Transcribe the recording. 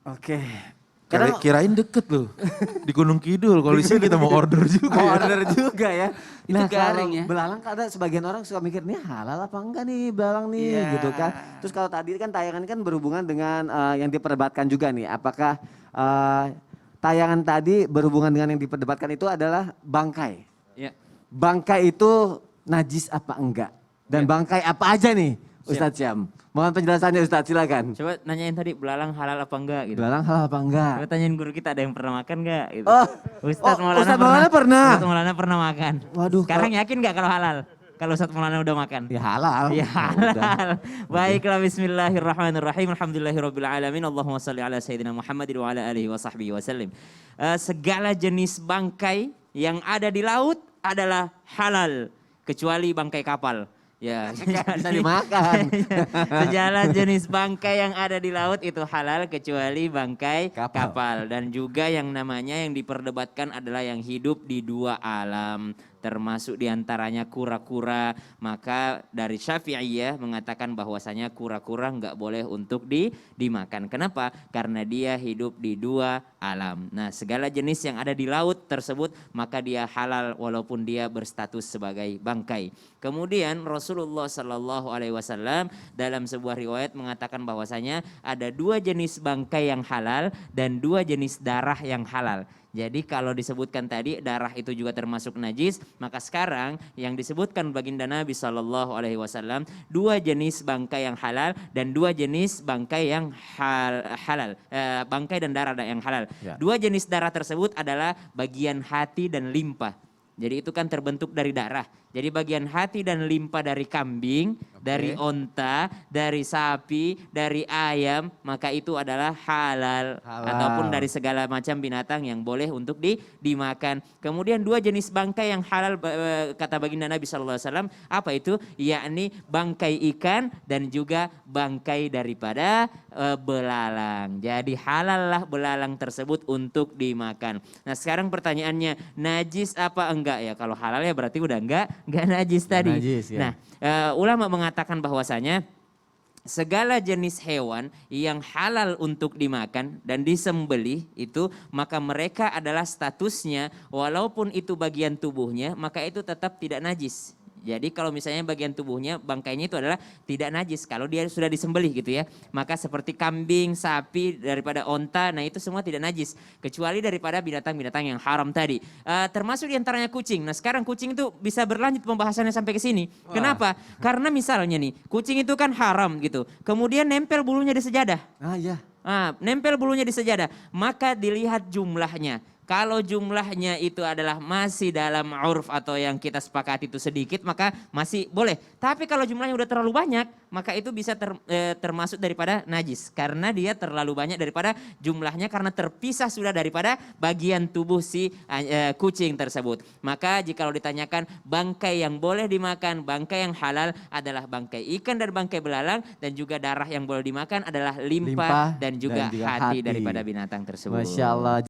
Oke. Kirain deket loh. Di Gunung Kidul, kalau di sini kita mau order juga Mau ya. order juga ya. Itu Nah garing kalau ya. belalang kan ada sebagian orang suka mikir nih halal apa enggak nih belalang nih Iya. gitu kan. Terus kalau tadi kan tayangan kan berhubungan dengan yang diperdebatkan juga nih. Apakah tayangan tadi berhubungan dengan yang diperdebatkan itu adalah bangkai. Ya. Bangkai itu najis apa enggak? Dan Ya. bangkai apa aja nih Ustadz Syam? Mohon penjelasannya Ustadz, silakan. Coba nanyain tadi belalang halal apa enggak gitu. Belalang halal apa enggak? Coba tanyain guru kita ada yang pernah makan enggak gitu. Oh, Ustadz Maulana Ustadz Maulana pernah. Ustadz Maulana pernah makan. Waduh, Sekarang yakin enggak kalau halal? Kalau Ustadz Maulana udah makan? Ya halal. Ya Udah. halal. Baiklah, bismillahirrahmanirrahim. Alhamdulillahirabbil alamin. Allahumma shalli ala sayyidina Muhammadin wa ala alihi wa sahbihi wasallim. Segala jenis bangkai yang ada di laut adalah halal kecuali bangkai kapal. Ya, Bisa dimakan. segala jenis bangkai yang ada di laut itu halal kecuali bangkai Kapal. kapal. Dan juga yang namanya yang diperdebatkan adalah yang hidup di dua alam. Termasuk diantaranya kura-kura. Maka dari Syafi'iyah mengatakan bahwasanya kura-kura nggak boleh untuk dimakan. Kenapa? Karena dia hidup di dua alam. Nah, segala jenis yang ada di laut tersebut maka dia halal walaupun dia berstatus sebagai bangkai. Kemudian Rasulullah Shallallahu Alaihi Wasallam dalam sebuah riwayat mengatakan bahwasanya ada dua jenis bangkai yang halal dan dua jenis darah yang halal. Jadi kalau disebutkan tadi darah itu juga termasuk najis, maka sekarang yang disebutkan baginda Nabi Shallallahu Alaihi Wasallam dua jenis bangkai yang halal dan dua jenis bangkai yang halal, bangkai dan darah yang halal. Ya. Dua jenis darah tersebut adalah bagian hati dan limpa. Jadi itu kan terbentuk dari darah. Jadi bagian hati dan limpa dari kambing, dari onta, dari sapi, dari ayam, maka itu adalah halal. Ataupun dari segala macam binatang yang boleh untuk dimakan. Kemudian dua jenis bangkai yang halal kata baginda Nabi SAW, apa itu? Yakni bangkai ikan dan juga bangkai daripada belalang. Jadi halal lah belalang tersebut untuk dimakan. Nah sekarang pertanyaannya, najis apa enggak ya? Kalau halal ya berarti udah enggak najis tadi. Najis, ya. Nah, ulama mengatakan bahwasanya segala jenis hewan yang halal untuk dimakan dan disembelih itu maka mereka adalah statusnya walaupun itu bagian tubuhnya maka itu tetap tidak najis. Jadi kalau misalnya bagian tubuhnya bangkainya itu adalah tidak najis kalau dia sudah disembelih gitu ya. Maka seperti kambing, sapi, daripada onta, nah itu semua tidak najis. Kecuali daripada binatang-binatang yang haram tadi. Termasuk diantaranya kucing. Nah sekarang kucing itu bisa berlanjut pembahasannya sampai ke sini. Kenapa? Karena misalnya nih kucing itu kan haram gitu. Kemudian nempel bulunya di sejadah. Ah ya. Nempel bulunya di sejadah. Maka dilihat jumlahnya. Kalau jumlahnya itu adalah masih dalam urf atau yang kita sepakati itu sedikit maka masih boleh. Tapi kalau jumlahnya udah terlalu banyak maka itu bisa termasuk daripada najis. Karena dia terlalu banyak daripada jumlahnya karena terpisah sudah daripada bagian tubuh si kucing tersebut. Maka jika ditanyakan bangkai yang boleh dimakan, bangkai yang halal adalah bangkai ikan dan bangkai belalang. Dan juga darah yang boleh dimakan adalah limpa dan juga hati daripada binatang tersebut. Masya Allah.